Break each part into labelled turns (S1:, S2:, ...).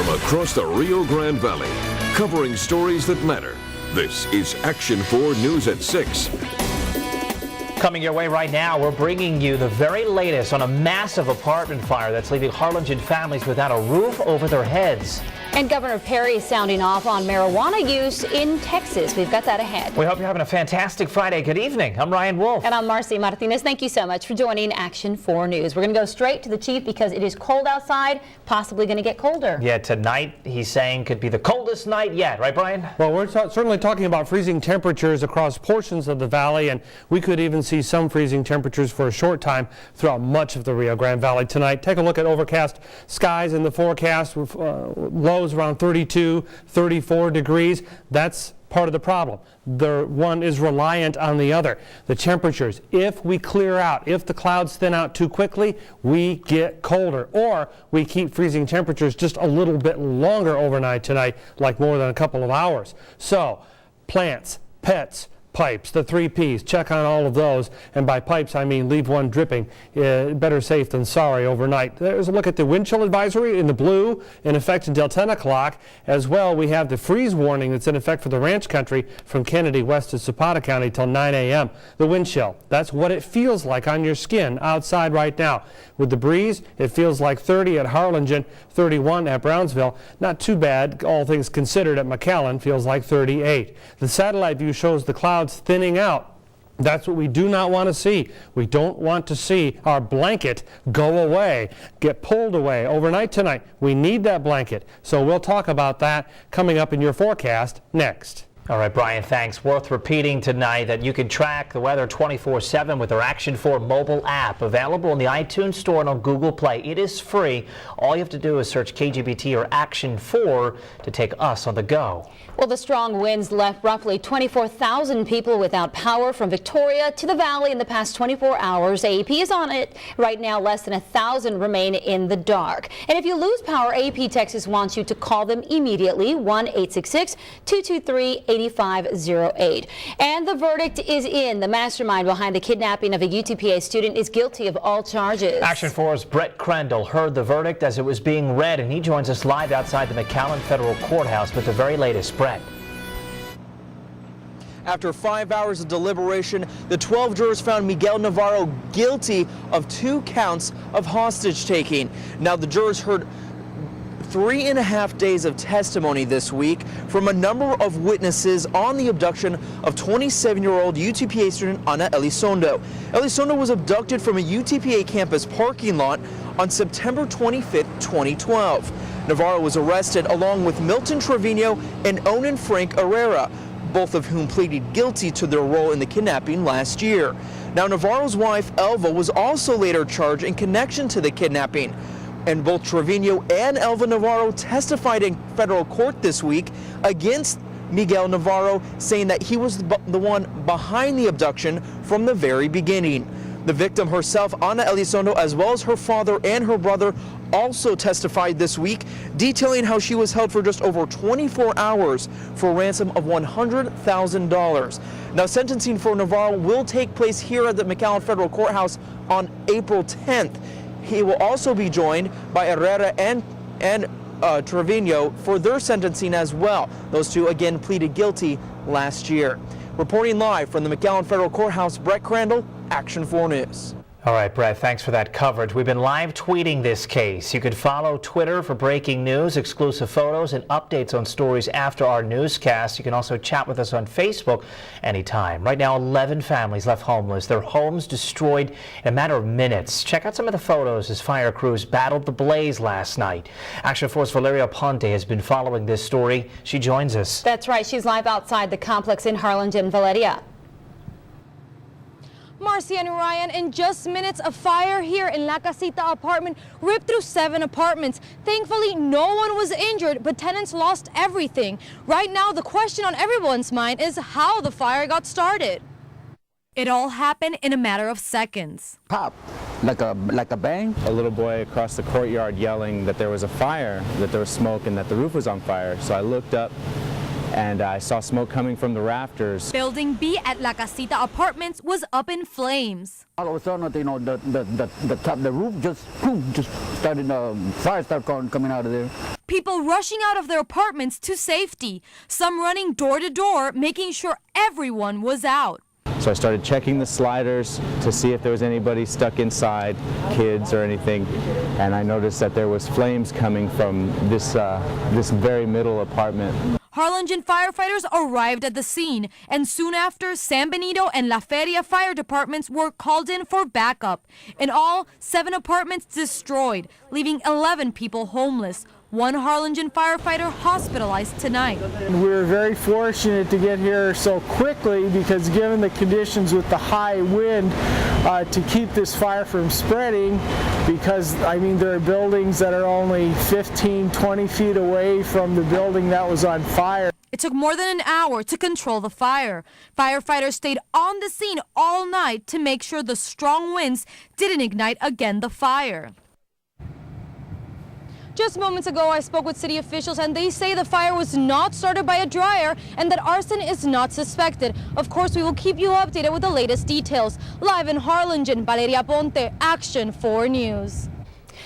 S1: from across the Rio Grande Valley, covering stories that matter. This is Action 4 News at 6.
S2: Coming your way right now, we're bringing you the very latest on a massive apartment fire that's leaving Harlingen families without a roof over their heads.
S3: And Governor Perry is sounding off on marijuana use in Texas. We've got that ahead.
S2: We hope you're having a fantastic Friday. Good evening. I'm Ryan Wolf.
S3: And I'm Marcy Martinez. Thank you so much for joining Action 4 News. We're going to go straight to the chief because it is cold outside, possibly going to get colder.
S2: Yeah, tonight he's saying could be the coldest night yet. Right, Brian?
S4: Well, we're certainly talking about freezing temperatures across portions of the valley, and we could even see some freezing temperatures for a short time throughout much of the Rio Grande Valley tonight. Take a look at overcast skies in the forecast with lows around 32, 34 degrees. That's part of the problem. The one is reliant on the other. The temperatures, if we clear out, if the clouds thin out too quickly, we get colder, or we keep freezing temperatures just a little bit longer overnight tonight, like more than a couple of hours. So, plants, pets, pipes, the 3 Ps, check on all of those. And by pipes, I mean leave one dripping. Better safe than sorry overnight. There's a look at the wind chill advisory in the blue in effect until 10 o'clock. As well, we have the freeze warning that's in effect for the ranch country from Kennedy west to Zapata County till 9 a.m. The wind chill, that's what it feels like on your skin outside right now. With the breeze, it feels like 30 at Harlingen, 31 at Brownsville. Not too bad, all things considered. At McAllen, feels like 38. The satellite view shows the clouds thinning out. That's what we do not want to see. We don't want to see our blanket go away, get pulled away overnight tonight. We need that blanket. So we'll talk about that coming up in your forecast next.
S2: All right, Brian, thanks. Worth repeating tonight that you can track the weather 24/7 with our Action 4 mobile app, available in the iTunes Store and on Google Play. It is free. All you have to do is search KGBT or Action 4 to take us on the go.
S3: Well, the strong winds left roughly 24,000 people without power from Victoria to the valley in the past 24 hours. AEP is on it right now. Less than 1,000 remain in the dark. And if you lose power, AEP Texas wants you to call them immediately, 1-866-223-8508. And the verdict is in. The mastermind behind the kidnapping of a UTPA student is guilty of all charges.
S2: Action 4's Brett Crandall heard the verdict as it was being read, and he joins us live outside the McAllen Federal Courthouse with the very latest. Brett.
S5: After 5 hours of deliberation, the 12 jurors found Miguel Navarro guilty of 2 counts of hostage taking. Now, the jurors heard 3.5 days of testimony this week from a number of witnesses on the abduction of 27-year-old UTPA student Ana Elizondo. Elizondo was abducted from a UTPA campus parking lot on September 25th, 2012. Navarro was arrested along with Milton Trevino and Onan Frank Herrera, both of whom pleaded guilty to their role in the kidnapping last year. Now, Navarro's wife, Elva, was also later charged in connection to the kidnapping. And both Trevino and Elva Navarro testified in federal court this week against Miguel Navarro, saying that he was the one behind the abduction from the very beginning. The victim herself, Ana Elizondo, as well as her father and her brother, also testified this week, detailing how she was held for just over 24 hours for a ransom of $100,000. Now, sentencing for Navarro will take place here at the McAllen Federal Courthouse on April 10th. He will also be joined by Herrera and Trevino for their sentencing as well. Those two again pleaded guilty last year. Reporting live from the McAllen Federal Courthouse, Brett Crandall, Action 4 News.
S2: All right, Brett, thanks for that coverage. We've been live tweeting this case. You can follow Twitter for breaking news, exclusive photos, and updates on stories after our newscast. You can also chat with us on Facebook anytime. Right now, 11 families left homeless, their homes destroyed in a matter of minutes. Check out some of the photos as fire crews battled the blaze last night. Action 4's Valeria Ponte has been following this story. She joins us.
S3: That's right. She's live outside the complex in Harlingen. Valeria.
S6: Marcy and Ryan, in just minutes, a fire here in La Casita apartment ripped through 7 apartments. Thankfully, no one was injured, but tenants lost everything. Right now, the question on everyone's mind is how the fire got started. It all happened in a matter of seconds.
S7: Pop, like a bang.
S8: A little boy across the courtyard yelling that there was a fire, that there was smoke, and that the roof was on fire. So I looked up and I saw smoke coming from the rafters.
S6: Building B at La Casita Apartments was up in flames.
S7: All of a sudden, you know, the roof just started, fire started coming out of there.
S6: people rushing out of their apartments to safety, some running door to door, making sure everyone was out.
S8: So I started checking the sliders to see if there was anybody stuck inside, kids or anything, and I noticed that there was flames coming from this very middle apartment.
S6: Harlingen firefighters arrived at the scene, and soon after, San Benito and La Feria fire departments were called in for backup. In all, 7 apartments destroyed, leaving 11 people homeless. One Harlingen firefighter hospitalized tonight.
S9: We were very fortunate to get here so quickly because given the conditions with the high wind to keep this fire from spreading, because I mean there are buildings that are only 15, 20 feet away from the building that was on fire.
S6: It took more than an hour to control the fire. Firefighters stayed on the scene all night to make sure the strong winds didn't ignite again the fire. Just moments ago, I spoke with city officials and they say the fire was not started by a dryer and that arson is not suspected. Of course, we will keep you updated with the latest details. Live in Harlingen, Valeria Ponte, Action 4 News.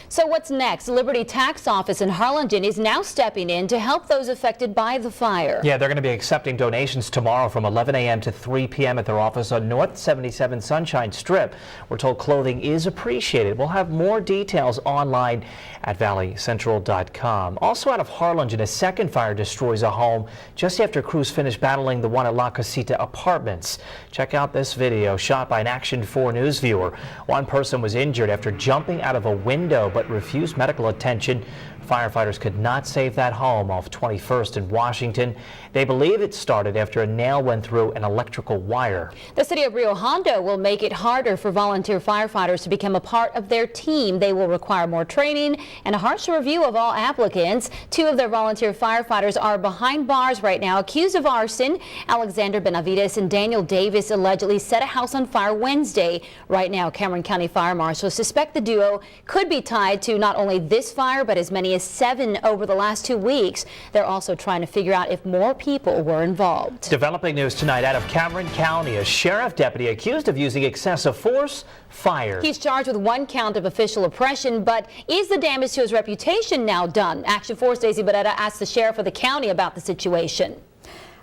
S3: So what's next? Liberty Tax Office in Harlingen is now stepping in to help those affected by the fire.
S2: Yeah, they're going to be accepting donations tomorrow from 11 a.m. to 3 p.m. at their office on North 77 Sunshine Strip. We're told clothing is appreciated. We'll have more details online at valleycentral.com. Also out of Harlingen, a second fire destroys a home just after crews finished battling the one at La Casita Apartments. Check out this video shot by an Action 4 News viewer. One person was injured after jumping out of a window but refused medical attention. Firefighters could not save that home off 21st in Washington. They believe it started after a nail went through an electrical wire.
S3: The city of Rio Hondo will make it harder for volunteer firefighters to become a part of their team. They will require more training and a harsher review of all applicants. 2 of their volunteer firefighters are behind bars right now, accused of arson. Alexander Benavides and Daniel Davis allegedly set a house on fire Wednesday. Right now, Cameron County fire marshals suspect the duo could be tied to not only this fire, but as many as 7 over the last 2 weeks. They're also trying to figure out if more people were involved.
S2: Developing news tonight out of Cameron County. A sheriff deputy accused of using excessive force fired.
S3: He's charged with 1 count of official oppression, but is the damage to his reputation now done? Action 4's Daisy Barrera asked the sheriff of the county about the situation.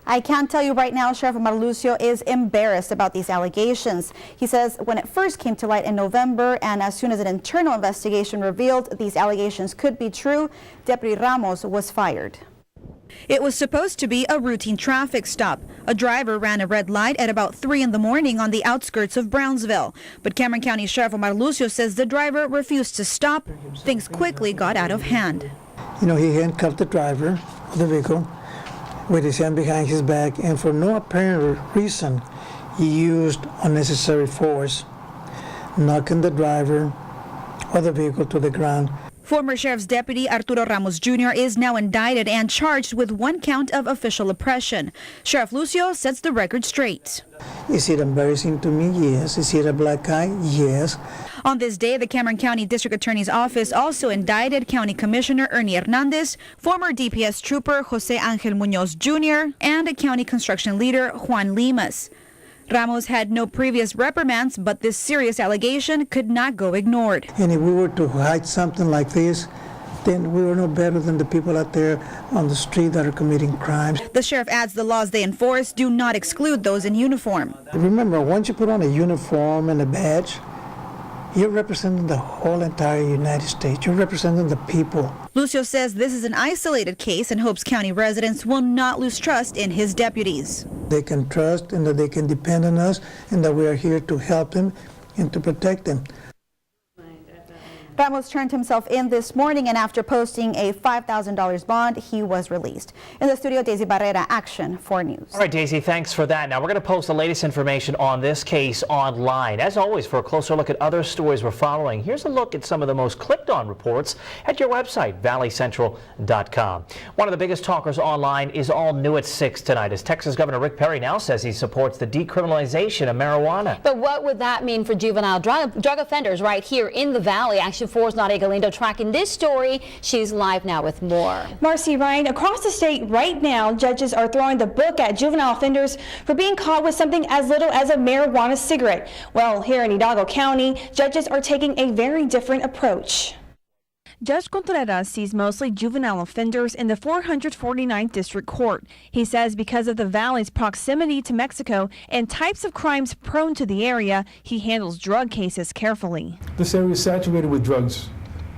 S10: I can't tell you right now, Sheriff Marlucio is embarrassed about these allegations. He says when it first came to light in November and as soon as an internal investigation revealed these allegations could be true, Deputy Ramos was fired.
S11: It was supposed to be a routine traffic stop. A driver ran a red light at about 3 in the morning on the outskirts of Brownsville. But Cameron County Sheriff Marlucio says the driver refused to stop. Things quickly got out of hand.
S12: You know, he handcuffed the driver of the vehicle with his hand behind his back, and for no apparent reason, he used unnecessary force, knocking the driver of the vehicle to the ground.
S11: Former Sheriff's Deputy Arturo Ramos Jr. is now indicted and charged with 1 count of official oppression. Sheriff Lucio sets the record straight.
S12: Is it embarrassing to me? Yes. Is it a black eye? Yes.
S11: On this day, the Cameron County District Attorney's Office also indicted County Commissioner Ernie Hernandez, former DPS Trooper Jose Angel Munoz Jr., and a county construction leader Juan Limas. Ramos had no previous reprimands, but this serious allegation could not go ignored.
S12: And if we were to hide something like this, then we were no better than the people out there on the street that are committing crimes.
S11: The sheriff adds the laws they enforce do not exclude those in uniform.
S12: Remember, once you put on a uniform and a badge, you're representing the whole entire United States. You're representing the people.
S11: Lucio says this is an isolated case and hopes county residents will not lose trust in his deputies.
S12: They can trust and that they can depend on us and that we are here to help them and to protect them.
S10: Ramos turned himself in this morning, and after posting a $5,000 bond, he was released. In the studio, Daisy Barrera, Action 4 News.
S2: All right, Daisy, thanks for that. Now we're going to post the latest information on this case online. As always, for a closer look at other stories we're following, here's a look at some of the most clicked on reports at your website, valleycentral.com. One of the biggest talkers online is all new at 6 tonight, as Texas Governor Rick Perry now says he supports the decriminalization of marijuana.
S3: But what would that mean for juvenile drug offenders right here in the Valley? Action 4's Nadia Galindo tracking this story. She's live now with more.
S13: Marcy, Ryan, across the state right now, judges are throwing the book at juvenile offenders for being caught with something as little as a marijuana cigarette. Well, here in Hidalgo County, judges are taking a very different approach.
S6: Judge Contreras sees mostly juvenile offenders in the 449th District Court. He says because of the valley's proximity to Mexico and types of crimes prone to the area, he handles drug cases carefully.
S14: This area is saturated with drugs,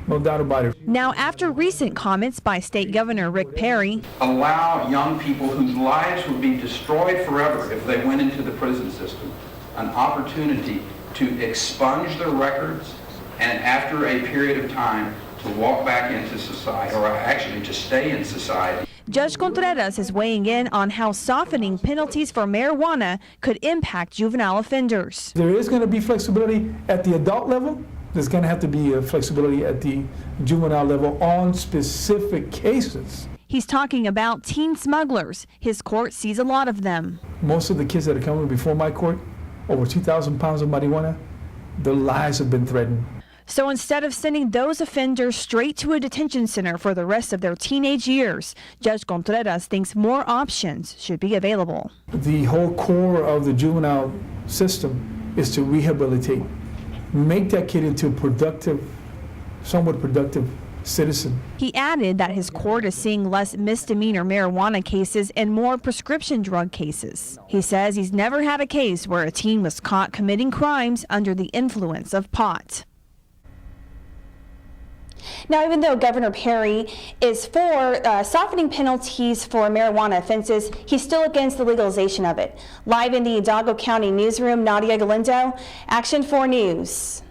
S14: no doubt about it.
S6: Now, after recent comments by State Governor Rick Perry,
S15: allow young people whose lives would be destroyed forever if they went into the prison system an opportunity to expunge their records and after a period of time to walk back into society, or actually to stay in society.
S6: Judge Contreras is weighing in on how softening penalties for marijuana could impact juvenile offenders.
S14: There is going to be flexibility at the adult level. There's going to have to be a flexibility at the juvenile level on specific cases.
S6: He's talking about teen smugglers. His court sees a lot of them.
S14: Most of the kids that are coming before my court, over 2,000 pounds of marijuana, their lives have been threatened.
S6: So instead of sending those offenders straight to a detention center for the rest of their teenage years, Judge Contreras thinks more options should be available.
S14: The whole core of the juvenile system is to rehabilitate, make that kid into a productive, somewhat productive citizen.
S6: He added that his court is seeing less misdemeanor marijuana cases and more prescription drug cases. He says he's never had a case where a teen was caught committing crimes under the influence of pot.
S13: Now, even though Governor Perry is for softening penalties for marijuana offenses, he's still against the legalization of it. Live in the Hidalgo County newsroom, Nadia Galindo, Action 4 News.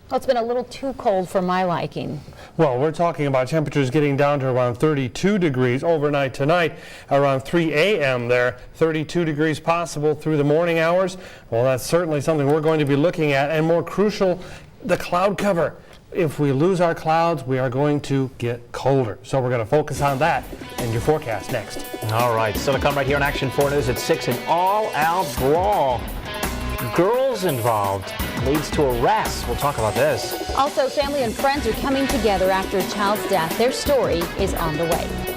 S3: Well, it's been a little too cold for my liking.
S4: Well, we're talking about temperatures getting down to around 32 degrees overnight tonight, around 3 a.m. there. 32 degrees possible through the morning hours. Well, that's certainly something we're going to be looking at, and more crucial, the cloud cover. If we lose our clouds, we are going to get colder. So we're going to focus on that in your forecast next.
S2: All right, still to come right here on Action 4 News at 6, an all-out brawl. Girls involved leads to arrests. We'll talk about this.
S3: Also, family and friends are coming together after a child's death. Their story is on the way.